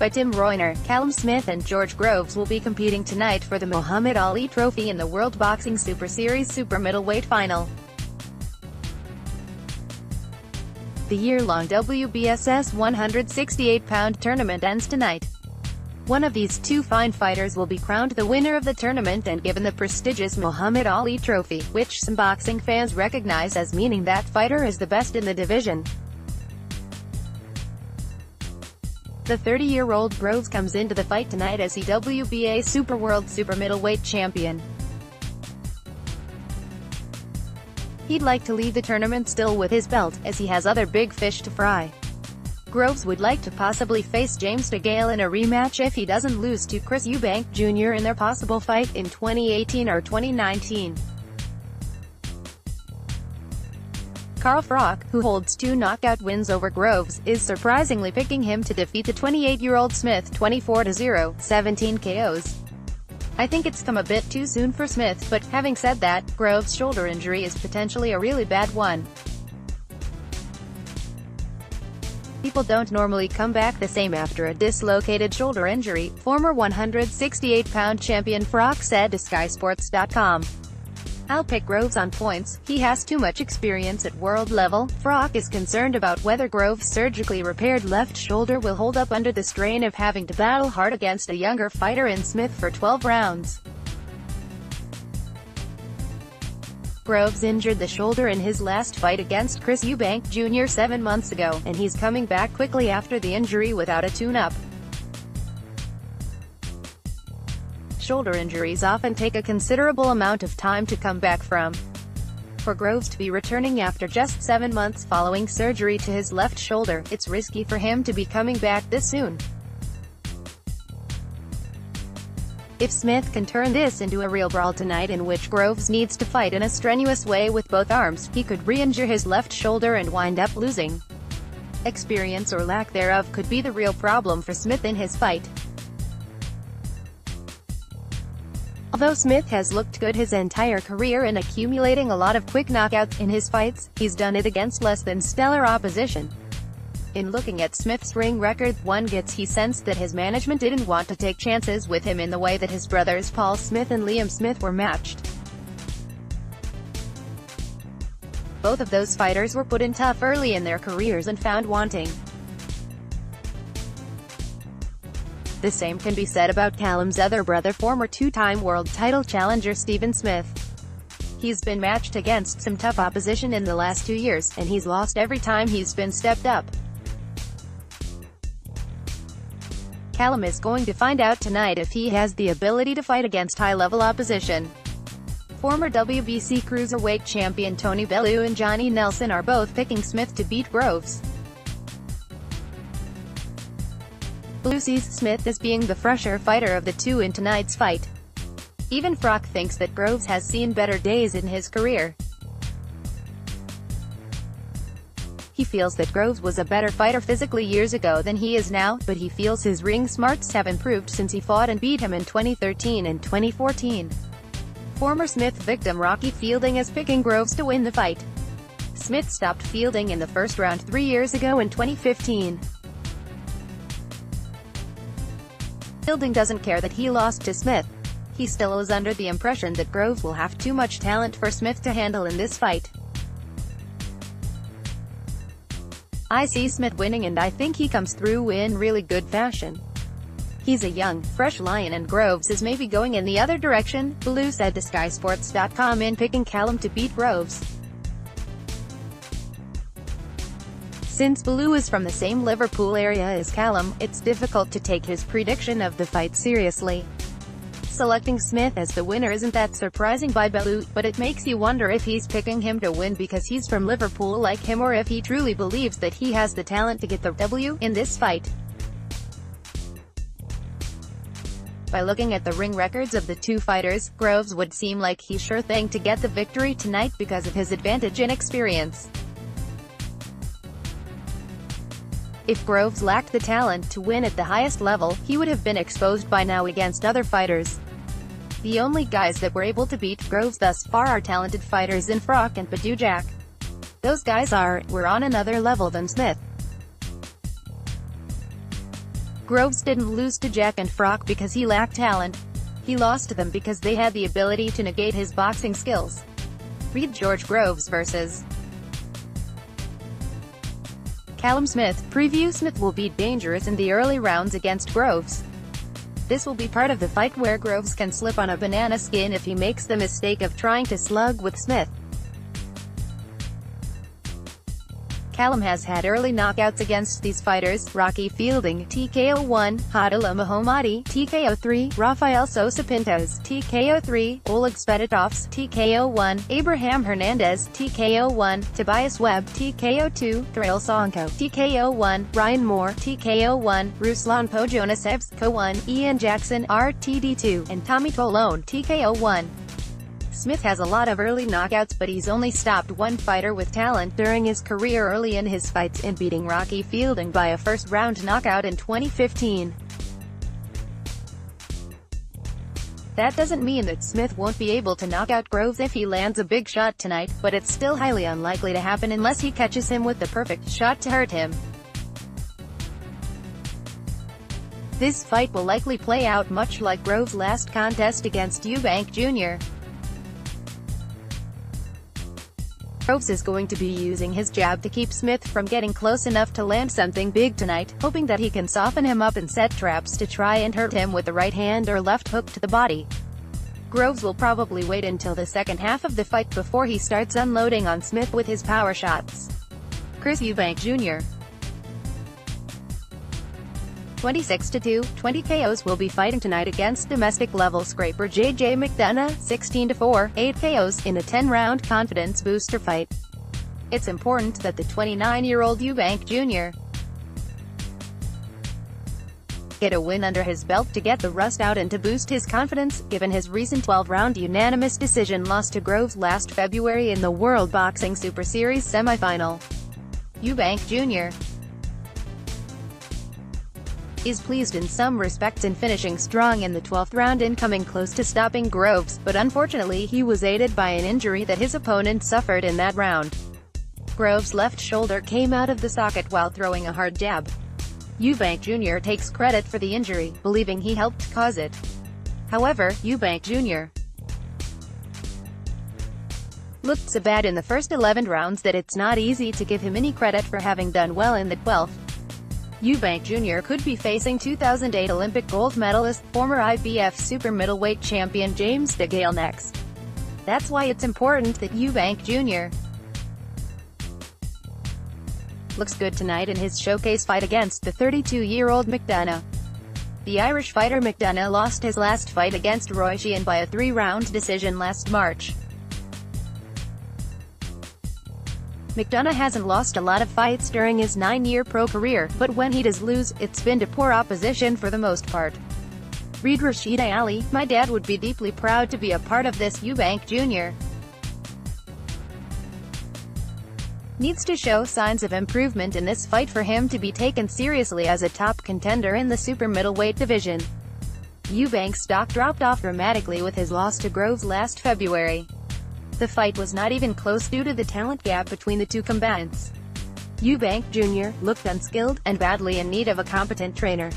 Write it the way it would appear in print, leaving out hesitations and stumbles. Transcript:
by Tim Royner. Callum Smith and George Groves will be competing tonight for the Muhammad Ali Trophy in the World Boxing Super Series Super Middleweight Final. The year-long WBSS 168-pound tournament ends tonight. One of these two fine fighters will be crowned the winner of the tournament and given the prestigious Muhammad Ali Trophy, which some boxing fans recognize as meaning that fighter is the best in the division. The 30-year-old Groves comes into the fight tonight as the WBA Super World Super Middleweight champion. He'd like to leave the tournament still with his belt, as he has other big fish to fry. Groves would like to possibly face James DeGale in a rematch if he doesn't lose to Chris Eubank Jr. in their possible fight in 2018 or 2019. Carl Froch, who holds 2 knockout wins over Groves, is surprisingly picking him to defeat the 28-year-old Smith 24-0, 17 KOs. I think it's come a bit too soon for Smith, but having said that, Groves' shoulder injury is potentially a really bad one. People don't normally come back the same after a dislocated shoulder injury, former 168-pound champion Froch said to SkySports.com. I'll pick Groves on points, he has too much experience at world level. Froch is concerned about whether Groves' surgically repaired left shoulder will hold up under the strain of having to battle hard against a younger fighter in Smith for 12 rounds. Groves injured the shoulder in his last fight against Chris Eubank Jr. 7 months ago, and he's coming back quickly after the injury without a tune-up. Shoulder injuries often take a considerable amount of time to come back from. For Groves to be returning after just 7 months following surgery to his left shoulder, it's risky for him to be coming back this soon. If Smith can turn this into a real brawl tonight in which Groves needs to fight in a strenuous way with both arms, he could re-injure his left shoulder and wind up losing. Experience or lack thereof could be the real problem for Smith in his fight. Although Smith has looked good his entire career in accumulating a lot of quick knockouts in his fights, he's done it against less than stellar opposition. In looking at Smith's ring record, one gets the sense that his management didn't want to take chances with him in the way that his brothers Paul Smith and Liam Smith were matched. Both of those fighters were put in tough early in their careers and found wanting. The same can be said about Callum's other brother, former 2-time world title challenger Stephen Smith. He's been matched against some tough opposition in the last 2 years, and he's lost every time he's been stepped up. Callum is going to find out tonight if he has the ability to fight against high-level opposition. Former WBC Cruiserweight champion Tony Bellew and Johnny Nelson are both picking Smith to beat Groves. Bellew sees Smith as being the fresher fighter of the two in tonight's fight. Even Froch thinks that Groves has seen better days in his career. He feels that Groves was a better fighter physically years ago than he is now, but he feels his ring smarts have improved since he fought and beat him in 2013 and 2014. Former Smith victim Rocky Fielding is picking Groves to win the fight. Smith stopped Fielding in the first round 3 years ago in 2015. Fielding doesn't care that he lost to Smith. He still is under the impression that Groves will have too much talent for Smith to handle in this fight. I see Smith winning and I think he comes through in really good fashion. He's a young, fresh lion and Groves is maybe going in the other direction, Bellew said to SkySports.com in picking Callum to beat Groves. Since Bellew is from the same Liverpool area as Callum, it's difficult to take his prediction of the fight seriously. Selecting Smith as the winner isn't that surprising by Bellew, but it makes you wonder if he's picking him to win because he's from Liverpool like him or if he truly believes that he has the talent to get the W in this fight. By looking at the ring records of the two fighters, Groves would seem like he's sure thing to get the victory tonight because of his advantage in experience. If Groves lacked the talent to win at the highest level, he would have been exposed by now against other fighters. The only guys that were able to beat Groves thus far are talented fighters in Froch and Badujak. Those guys were on another level than Smith. Groves didn't lose to Jack and Frock because he lacked talent. He lost to them because they had the ability to negate his boxing skills. Read George Groves vs. Callum Smith. Preview: Smith will be dangerous in the early rounds against Groves. This will be part of the fight where Groves can slip on a banana skin if he makes the mistake of trying to slug with Smith. Callum has had early knockouts against these fighters: Rocky Fielding, TKO 1, Hadila Mohammadi, TKO 3, Rafael Sosa Pintos, TKO 3, Oleg Speditovs, TKO 1, Abraham Hernandez, TKO 1, Tobias Webb, TKO 2, Darrell Sonko, TKO 1, Ryan Moore, TKO 1, Ruslan Pojonasevs, KO 1, Ian Jackson, RTD 2, and Tommy Tolone, TKO 1. Smith has a lot of early knockouts, but he's only stopped one fighter with talent during his career early in his fights, in beating Rocky Fielding by a first-round knockout in 2015. That doesn't mean that Smith won't be able to knock out Groves if he lands a big shot tonight, but it's still highly unlikely to happen unless he catches him with the perfect shot to hurt him. This fight will likely play out much like Groves' last contest against Eubank Jr. Groves is going to be using his jab to keep Smith from getting close enough to land something big tonight, hoping that he can soften him up and set traps to try and hurt him with the right hand or left hook to the body. Groves will probably wait until the second half of the fight before he starts unloading on Smith with his power shots. Chris Eubank Jr. 26-2, 20 KOs will be fighting tonight against domestic-level scraper JJ McDonough, 16-4, 8 KOs, in a 10-round confidence booster fight. It's important that the 29-year-old Eubank Jr. get a win under his belt to get the rust out and to boost his confidence, given his recent 12-round unanimous decision loss to Groves last February in the World Boxing Super Series semifinal. Eubank Jr. is pleased in some respects in finishing strong in the 12th round and coming close to stopping Groves, but unfortunately he was aided by an injury that his opponent suffered in that round. Groves' left shoulder came out of the socket while throwing a hard jab. Eubank Jr. takes credit for the injury, believing he helped cause it. However, Eubank Jr. looked so bad in the first 11 rounds that it's not easy to give him any credit for having done well in the 12th. Eubank Jr. could be facing 2008 Olympic gold medalist, former IBF super middleweight champion James DeGale next. That's why it's important that Eubank Jr. looks good tonight in his showcase fight against the 32-year-old McDonough. The Irish fighter McDonough lost his last fight against Roy Sheehan by a 3-round decision last March. McDonough hasn't lost a lot of fights during his 9-year pro career, but when he does lose, it's been to poor opposition for the most part. Read Rashida Ali. My dad would be deeply proud to be a part of this. Eubank Jr. needs to show signs of improvement in this fight for him to be taken seriously as a top contender in the super middleweight division. Eubank's stock dropped off dramatically with his loss to Groves last February. The fight was not even close due to the talent gap between the two combatants. Eubank Jr. looked unskilled, and badly in need of a competent trainer.